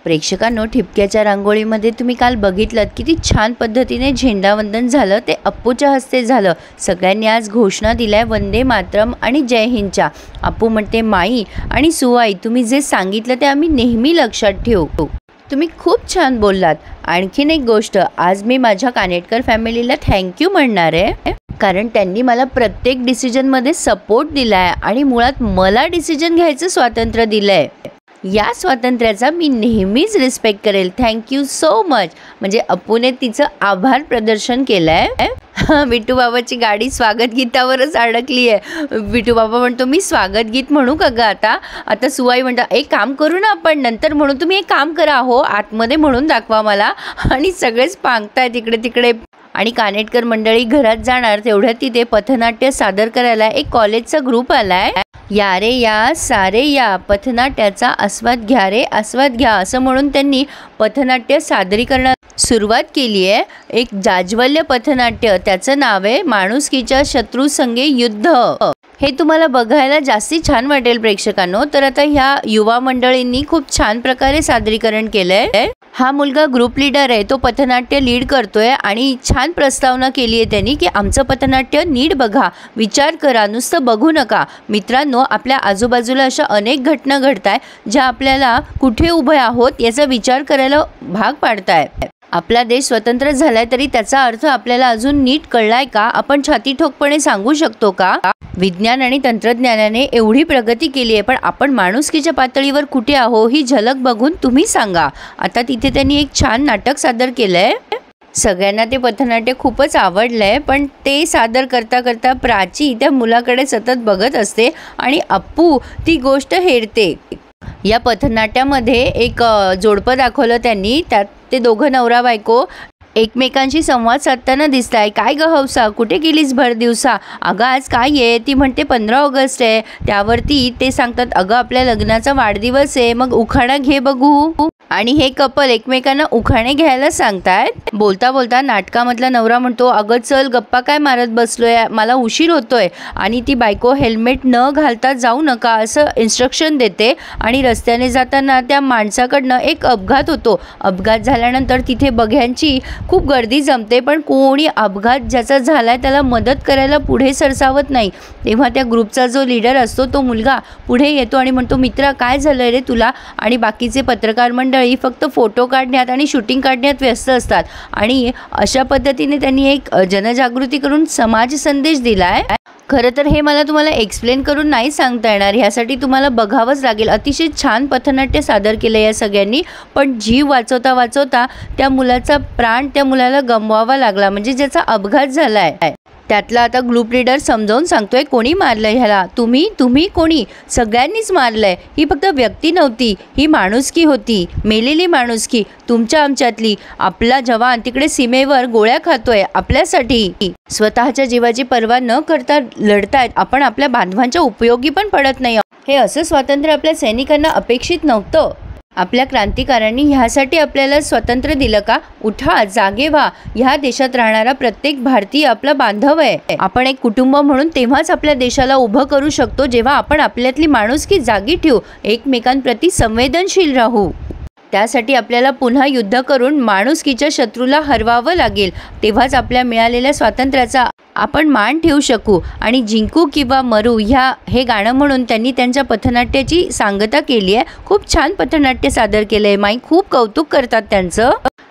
प्रेक्षकांनो, ठिपक्याच्या रांगोळीमध्ये तुम्ही काल बघितलं किती छान पद्धतीने झेंडावंदन झालं, ते अप्पूच्या हस्ते झालं। सगळ्यांनी आज घोषणा दिल्या वंदे मातरम आणि जय हिंदच्या। अप्पू म्हणते, माई आणि सुवाई, तुम्ही जे सांगितलं ते आम्ही नेहमी लक्षात ठेवू। तुम्ही खूप छान बोललात। आणखीन एक गोष्ट, आज मी माझ्या कानेटकर फॅमिलीला थँक्यू म्हणणार आहे, कारण त्यांनी मला प्रत्येक डिसिजनमध्ये सपोर्ट दिलाय आणि मुळात मला डिसिजन घ्यायचं स्वातंत्र्य दिलंय। या स्वातंत्र्याचा मी नेहमीच रिस्पेक्ट करेल। Thank you so much. म्हणजे अप्पूने तिचं आभार प्रदर्शन केलंय। विठू बाबाची गाडी स्वागत गीतावरच अडकली आहे। विठू बाबा म्हणतो, मी स्वागत गीत म्हणू का ग आता सुवाई म्हणतात, एक काम करू ना आपण नंतर म्हणू, तुम्ही एक काम करा हो, आतमध्ये म्हणून दाखवा मला। आणि सगळेच पांगताय तिकडे तिकडे। आणि कानेटकर मंडळी घरात जाणार तेवढ्यात तिथे पथनाट्य सादर करायला एक कॉलेजचा ग्रुप आलाय। या रे या, सारे या, पथनाट्याचा आस्वाद घ्या रे, आस्वाद घ्या, असं म्हणून त्यांनी पथनाट्य सादरीकरणास सुरुवात केली आहे। एक जाज्वल्य पथनाट्य, त्याचं नाव आहे माणुसकीच्या शत्रू संगे युद्ध। हे तुम्हाला बघायला जास्ती छान वाटेल प्रेक्षकांनो। तर आता ह्या युवा मंडळींनी खूप छान प्रकारे सादरीकरण केलंय। हा मुलगा ग्रुप लीडर आहे, तो पथनाट्य लीड करतोय आणि छान प्रस्तावना केली आहे त्यांनी की आमचं पथनाट्य नीट बघा, विचार करा, नुसतं बघू नका। मित्रांनो, आपल्या आजूबाजूला अशा अनेक घटना घडताय ज्या आपल्याला कुठे उभे आहोत याचा विचार करायला भाग पाडताय। आपला देश स्वतंत्र झालाय तरी त्याचा अर्थ आपल्याला अजून नीट कळलाय का? आपण छाती ठोकपणे सांगू शकतो का? विज्ञान आणि तंत्रज्ञानाने एवढी प्रगती केली आहे, पण आपण माणुसकीच्या पातळीवर कुठे आहो ही झलक बघून तुम्ही सांगा। आता तिथे त्यांनी एक छान नाटक सादर केलंय। सगळ्यांना ते पथनाट्य खूपच आवडलंय, पण ते सादर करता करता प्राची त्या मुलाकडे सतत बघत असते आणि अप्पू ती गोष्ट हेरते। या पथनाट्यामध्ये एक जोडपं दाखवलं त्यांनी, त्यात ते दोघं नवरा बायको एकमेकांशी संवाद साधताना दिसताय। काय ग हौसा, कुठे गेलीस भर दिवसा? अगं आज काय आहे? ती म्हणते 15 ऑगस्ट आहे। त्यावरती ते सांगतात, अगं आपल्या लग्नाचा वाढदिवस आहे, मग उखाणा घे बघू। आणि हे कपल एकमेकांना उखाणे घ्यायला सांगतायत। बोलता बोलता नाटकामधला नवरा म्हणतो, अगं चल, गप्पा काय मारत बसलोय, मला उशीर होतोय। आणि ती बायको हेल्मेट न घालता जाऊ नका असं इन्स्ट्रक्शन देते। आणि रस्त्याने जाताना त्या माणसाकडनं एक अपघात होतो। अपघात झाल्यानंतर तिथे बघ्यांची खूप गर्दी जमते, पण कोणी अपघात ज्याचा झालाय त्याला मदत करायला पुढे सरसावत नाही। तेव्हा त्या ग्रुपचा जो लीडर असतो तो मुलगा पुढे येतो आणि म्हणतो, मित्रा काय झालंय रे तुला? आणि बाकीचे पत्रकार मंडळी फक्त फोटो काढण्यात आणि शूटिंग काढण्यात व्यस्त असतात। आणि अशा पद्धतीने त्यांनी एक जनजागृती करून समाज संदेश दिलाय। खरं तर हे मला तुम्हाला एक्सप्लेन करून नाही सांगता येणार, ह्यासाठी तुम्हाला बघावंच लागेल। अतिशय छान पथनाट्य सादर केलं या सगळ्यांनी, पण जीव वाचवता वाचवता त्या मुलाचा प्राण त्या मुलाला गमवावा लागला, म्हणजे ज्याचा अपघात झालाय। त्यातला आता ग्रुप लीडर समजावून सांगतोय, कोणी मारलंय ह्याला? तुम्ही कोणी? सगळ्यांनीच मारलंय। ही फक्त व्यक्ती नव्हती, ही माणुसकी होती, मेलेली माणुसकी, तुमच्या आमच्यातली। आपला जवान तिकडे सीमेवर गोळ्या खातोय आपल्यासाठी, स्वतःच्या जीवाची पर्वा न करता लढतायत। आपण आपल्या बांधवांच्या उपयोगी पण पडत नाही। हे असं स्वातंत्र्य आपल्या सैनिकांना अपेक्षित नव्हतं। आपल्या क्रांतिकारांनी ह्यासाठी आपल्याला स्वातंत्र्य दिलं का? उठा, जागे व्हा। ह्या देशात राहणारा प्रत्येक भारतीय आपला बांधव आहे। आपण एक कुटुंब म्हणून तेव्हाच आपल्या देशाला उभं करू शकतो, जेव्हा आपण आपल्यातली माणुसकी जागी ठेवू, एकमेकांप्रती संवेदनशील राहू। त्यासाठी आपल्याला पुन्हा युद्ध करून माणुसकीच्या शत्रूला हरवावं लागेल, तेव्हाच आपल्या मिळालेल्या स्वातंत्र्याचा आपण मान ठेवू शकू आणि जिंकू किंवा मरू हे गाणं म्हणून त्यांनी त्यांच्या पथनाट्याची सांगता केली आहे। खूप छान पथनाट्य सादर केलंय। माई खूप कौतुक करतात त्यांचं।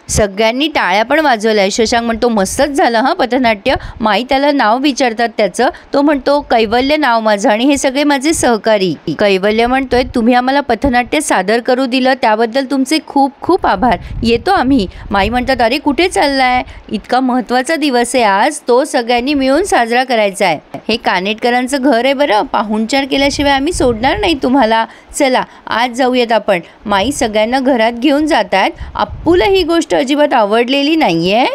सगळ्यांनी टाळ्या पण वाजवल्या। शशांक म्हणतो, मस्तच झालं हं पथनाट्य। माई त्याला नाव विचारतात त्याचं, तो म्हणतो, कैवल्य नाव माझं आणि हे सगळे माझे सहकारी। कैवल्य म्हणतोय, तुम्ही आम्हाला पथनाट्य सादर करू दिलं त्याबद्दल तुमचे खूप खूप आभार, येतो आम्ही। माई म्हणतात, अरे कुठे चाललाय? इतका महत्त्वाचा दिवस आहे आज, तो सगळ्यांनी मिळून साजरा करायचा आहे। हे कानेटकरांचं घर आहे बरं, पाहुणचार केल्याशिवाय आम्ही सोडणार नाही तुम्हाला, चला आज जाऊयात आपण। माई सगळ्यांना घरात घेऊन जातात। अप्पूला ही गोष्ट अजिबात आवडलेली नाहीये।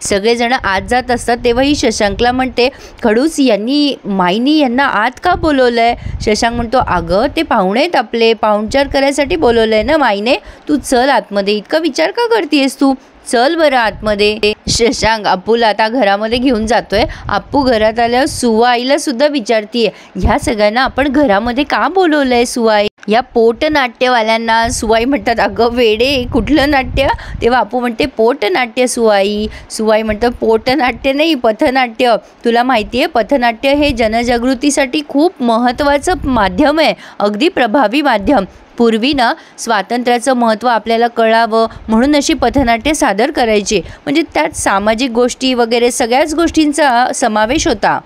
सगळेजण आत जात असतात तेव्हा ही शशांकला म्हणते, खडूस माईनी यांना आत का बोलवलंय? शशांक म्हणतो, अगं ते पाहुणे आहेत आपले, पाहुणचार करायसाठी बोलवलंय ना माईने, तू चल आतमध्ये, इतका विचार का करतेस तू? चल बरं आतमध्ये. शशांक अप्पूला आता घरामध्ये घेऊन जातोय. अप्पू घरात आल्यावर सुवा आईला सुद्धा विचारतीये, ह्या सगळ्यांना आपण घरामध्ये का बोलवलंय सुवाई? या पोटनाट्यवाल्यांना. सुवाई म्हणतात, अगं वेडे कुठलं नाट्य? तेव्हा अप्पू म्हणते, पोटनाट्य सुवाई. सुवाई म्हणतात, पोटनाट्य नाही पथनाट्य. तुला माहिती आहे पथनाट्य हे जनजागृतीसाठी खूप महत्त्वाचं माध्यम आहे, अगदी प्रभावी माध्यम. पूर्वी ना स्वातंत्र्याचं महत्त्व आपल्याला कळावं म्हणून अशी पथनाट्य सादर करायची, म्हणजे त्यात सामाजिक गोष्टी वगैरे सगळ्याच गोष्टींचा समावेश होता.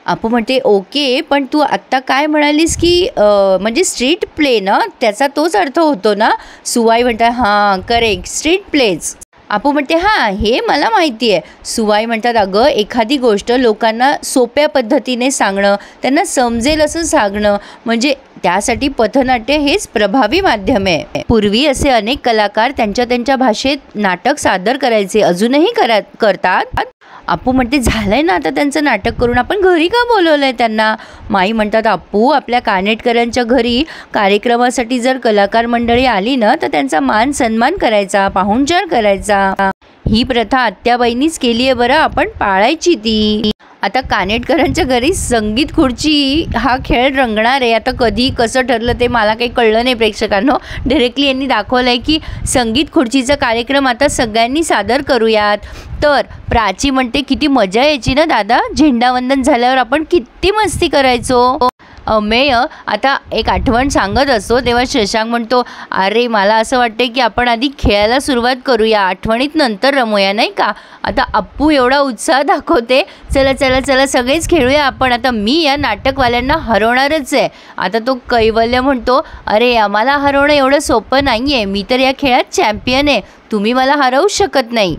अप्पू म्हणते, ओके, पण तू आत्ता काय म्हणालीस की म्हणजे स्ट्रीट प्ले ना, त्याचा तोच अर्थ होतो ना? सुवाई म्हणतात, हां करेक्ट, स्ट्रीट प्लेज. अप्पू म्हणते, हां हे मला माहिती आहे. सुवाई म्हणतात, अगं एखादी गोष्ट लोकांना सोप्या पद्धतीने सांगणं, त्यांना समजेल असं सांगणं, म्हणजे त्यासाठी पथनाट्य हेच प्रभावी माध्यम आहे. पूर्वी असे अनेक कलाकार त्यांच्या भाषेत नाटक सादर करायचे, अजूनही करतात. अप्पू म्हणते, झालंय ना आता त्यांचं नाटक करून, आपण घरी का बोलवलंय त्यांना? माई म्हणतात, अप्पू आपल्या कानेटकरांच्या घरी कार्यक्रमासाठी जर कलाकार मंडळी आली ना तर त्यांचा मान सन्मान करायचा, पाहुणचार करायचा. ही प्रथा आत्याबाईंनीच केली आहे बरं, आपण पाळायची ती. आता कानेटकरांच्या घरी संगीत खुर्ची हा खेळ रंगणार आहे. आता कधी कसं ठरलं ते मला काही कळलं नाही प्रेक्षकांनो. डायरेक्टली यांनी दाखवलं आहे की संगीत खुर्चीचा कार्यक्रम आता सगळ्यांनी सादर करूयात. तर प्राची म्हणते, किती मजा यायची ना दादा, झेंडावंदन झाल्यावर आपण किती मस्ती करायचो. अमेय आता एक आठवण सांगत असतो तेव्हा शशांक म्हणतो, अरे मला असं वाटतं की आपण आधी खेळायला सुरुवात करूया, आठवणीत नंतर रमूया नाही का. आता अप्पू एवढा उत्साह दाखवते, चला चला चला सगळेच खेळूया आपण, आता मी या नाटकवाल्यांना हरवणारच आहे. आता तो कैवल्य म्हणतो, अरे आम्हाला हरवणं एवढं सोपं नाही आहे, मी तर या खेळात चॅम्पियन आहे, तुम्ही मला हरवू शकत नाही.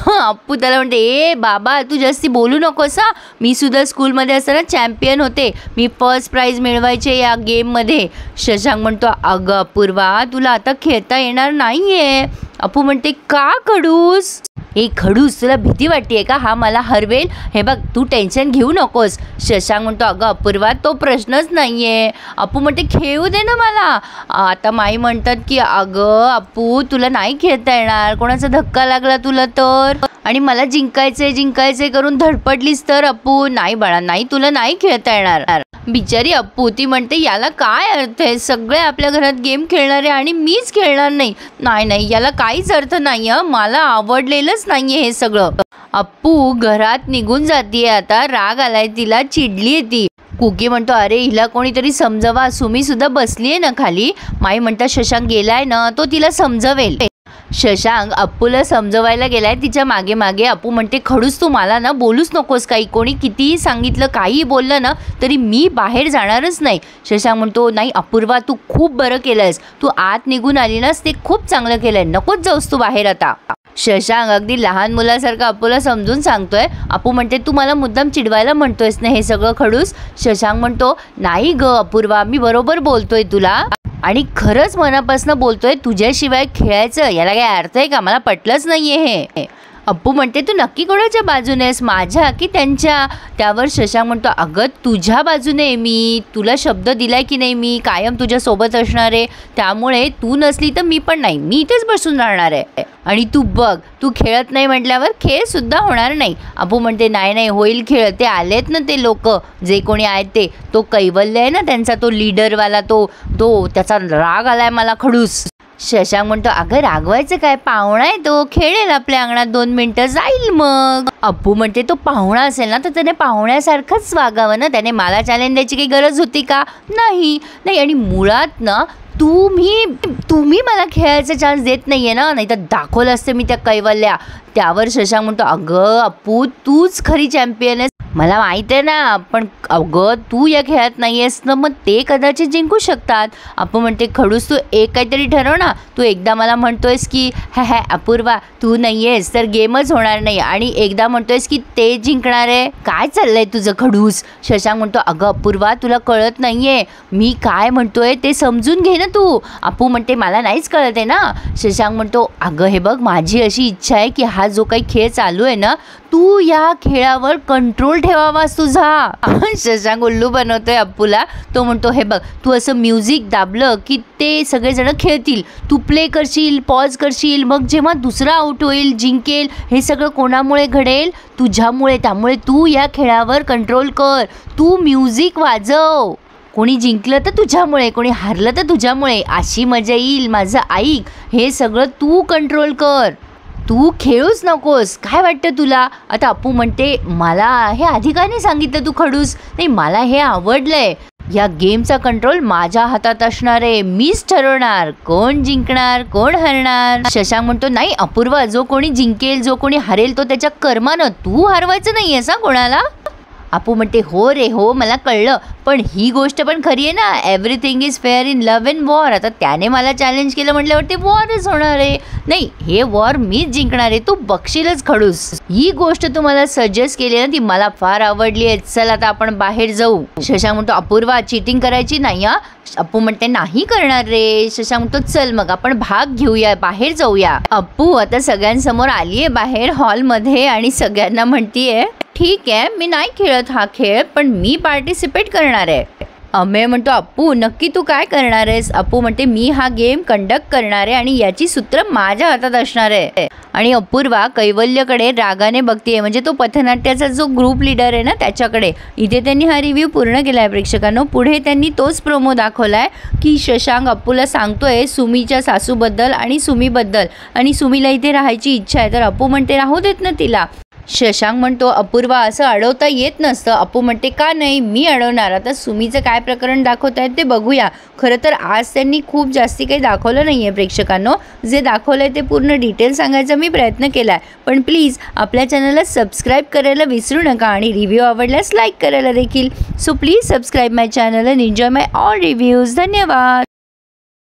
अप्पू त्याला म्हणते, ए बाबा तू जास्ती बोलू नकोस हा, मी सुद्धा स्कूलमध्ये असताना चॅम्पियन होते, मी फर्स्ट प्राईज मिळवायचे या गेममध्ये. शशांक म्हणतो, अगं अपूर्वा तुला आता खेळता येणार नाही आहे. अप्पू म्हणते, का खडूस? ए खडूस तुला भीती वाटते का हा मला हरवेल? हे बघ तू टेन्शन घेऊ नकोस. शशांक म्हणतो, अगं अपूर्वा तो प्रश्नच नाही आहे. अप्पू म्हणते, खेळू दे ना मला. आता माई म्हणतात की अगं अप्पू तुला नाही खेळता येणार, कोणाचा धक्का लागला तुला तर, आणि मला जिंकायचे करून धडपडलीस तर. अप्पू नाही बाळा, नाही तुला नाही खेळता येणार. बिचारी अप्पू ती म्हणते, याला काय अर्थ आहे, सगळे आपल्या घरात गेम खेळणारे आणि मीच खेळणार नाही. नाही याला काहीच अर्थ नाही, मला आवडलेलंच नाहीये हे सगळं. अप्पू घरात निघून जातीये. आता राग आलाय तिला, चिडलीये ती. कुकी म्हणतो, अरे हिला कोणीतरी समजवा, सुमी सुद्धा बसलीये ना खाली. माई म्हणतात, शशांक गेलाय ना, तो तिला समजवेल. शशांक अप्पूला समजवायला गेलाय तिच्या मागे मागे. अप्पू म्हणते, खडूस तू मला ना बोलूच नकोस काही, कोणी कितीही सांगितलं काहीही बोललं ना तरी मी बाहेर जाणारच नाही. शशांक म्हणतो, नाही अपूर्वा तू खूप बरं केलंयस, तू आत निघून आली नास ते खूप चांगलं केलंय, नकोच जाऊस तू बाहेर आता. शशांक अगदी लहान मुलासारखं अप्पूला समजून सांगतोय. अप्पू म्हणते, तू मला मुद्दाम चिडवायला म्हणतोयस ना हे सगळं खडूस? शशांक म्हणतो, नाही ग अपूर्वा मी बरोबर बोलतोय तुला, आणि खरंच मनापासून बोलतोय, तुझ्याशिवाय खेळायचं याला काय अर्थ आहे का? मला पटलंच नाहीये हे. अप्पू म्हणते, तू नक्की कोणाच्या बाजूने आहेस, माझ्या की त्यांच्या? त्यावर शशांक म्हणतो, अगं तुझ्या बाजूने मी, तुला शब्द दिलाय की नाही मी कायम तुझ्या सोबत असणार आहे, त्यामुळे तू नसली तर मी पण नाही, मी इथेच बसून राहणार आहे. आणि तू बघ तू खेळत नाही म्हटल्यावर खेळ सुद्धा होणार नाही. अप्पू म्हणते, नाही होईल खेळ, ते आलेत ना ते लोक जे कोणी आहेत ते, तो कैवल्य आहे ना त्यांचा तो लीडरवाला, तो त्याचा राग आलाय मला खडूस. शशांक म्हणतो, अगं रागवायचं काय, पाहुणा आहे तो, खेळेल आपल्या अंगणात 2 मिनिटं जाईल मग. अप्पू म्हणते, तो पाहुणा असेल ना तर त्याने पाहुण्यासारखंच वागावं ना, त्याने मला चॅलेंज द्यायची काही गरज होती का? नाही. आणि मुळात ना तुम्ही मला खेळायचा चान्स देत नाहीये ना, नाही तर दाखवलं असते मी त्या कैवल्या. त्यावर शशांक म्हणतो, अगं अप्पू तूच खरी चॅम्पियन आहेस, मला माहिती आहे ना, पण अगं तू या खेळात नाही आहेस ना, मग ते कदाचित जिंकू शकतात. अप्पू म्हणते, खडूस तू एक काहीतरी ठरव ना, तू एकदा मला म्हणतोयस की हॅ अपूर्वा तू नाही आहेस तर गेमच होणार नाही, आणि एकदा म्हणतोयस की ते जिंकणार आहे, काय चाललंय तुझं खडूस? शशांक म्हणतो, अगं अपूर्वा तुला कळत नाहीये मी काय म्हणतोय ते समजून घे ना तू. अप्पू म्हणते, मला नाहीच कळत आहे ना. शशांक म्हणतो, अगं हे बघ माझी अशी इच्छा आहे की हा जो काही खेळ चालू आहे ना तू या खेळावर कंट्रोल ठेवावास तुझा. शशांक उल्लू बनवतोय अप्पूला. तो म्हणतो हे बघ, तू असं म्युझिक दाबलं की ते सगळेजण खेळतील, तू प्ले करशील, पॉज करशील, मग जेव्हा दुसरा आउट होईल, जिंकेल, हे सगळं कोणामुळे घडेल? तुझ्यामुळे. त्यामुळे तू या खेळावर कंट्रोल कर, तू म्युझिक वाजव. कोणी जिंकलं तर तुझ्यामुळे, कोणी हारलं तर तुझ्यामुळे, अशी मजा येईल. माझं ऐक, हे सगळं तू कंट्रोल कर, तू खेळूच नकोस. काय वाटतं तुला? आता अप्पू म्हणते मला हे आधी का नाही सांगितलं तू खडूस? नाही, मला हे आवडलंय. या गेमचा कंट्रोल माझ्या हातात असणार आहे. मीच ठरवणार कोण जिंकणार कोण हरणार. शशांक म्हणतो नाही अपूर्वा, जो कोणी जिंकेल जो कोणी हरेल तो त्याच्या कर्मानं, तू हरवायचं नाही आहेस कोणाला. अप्पू म्हणते हो रे हो, मला कळलं, पण ही गोष्ट पण खरी आहे ना, everything is fair in love and war. आता त्याने मला चॅलेंज केलं म्हटल्यावरती वॉरच होणार आहे. नाही, हे वॉर मीच जिंकणार आहे, तू बघशीलच खडूस. ही गोष्ट तू मला सजेस्ट केली ना, ती मला फार आवडली आहे. चल आता आपण बाहेर जाऊ. शशांक म्हणतो अपूर्वा चीटिंग करायची नाही हा. अप्पू म्हणते नाही करणार रे. शशांक म्हणतो चल मग आपण भाग घेऊया, बाहेर जाऊया. अप्पू आता सगळ्यांसमोर आलीये बाहेर हॉलमध्ये आणि सगळ्यांना म्हणतीये ठीक आहे, मी नाही खेळत हा खेळ, पण मी पार्टिसिपेट करणार आहे. अमेय म्हणतो अप्पू नक्की तू काय करणार आहेस? अप्पू म्हणते मी हा गेम कंडक्ट करणार आहे आणि याची सूत्र माझ्या हातात असणार आहे. आणि अपूर्वा कैवल्यकडे रागाने बघतीये, म्हणजे तो पथनाट्याचा जो ग्रुप लीडर आहे ना त्याच्याकडे. इथे त्यांनी हा रिव्ह्यू पूर्ण केला आहे प्रेक्षकांनो. पुढे त्यांनी तोच प्रोमो दाखवलाय की शशांक अप्पूला सांगतोय सुमीच्या सासूबद्दल आणि सुमीबद्दल, आणि सुमीला इथे राहायची इच्छा आहे. तर अप्पू म्हणते राहू देत ना तिला. शशांक म्हणतो अपूर्वा असं अडवता येत नसतं. अप्पू म्हणते का नाही, मी अडवणार. आता सुमीचं काय प्रकरण दाखवत आहेत ते बघूया. खरं तर आज त्यांनी खूप जास्ती काही दाखवलं नाही आहे प्रेक्षकांनो. जे दाखवलं आहे ते पूर्ण डिटेल सांगायचा मी प्रयत्न केला आहे. पण प्लीज आपल्या चॅनलला सबस्क्राईब करायला विसरू नका आणि रिव्ह्यू आवडल्यास लाईक करायला देखील. So please subscribe my channel and enjoy my all reviews. धन्यवाद.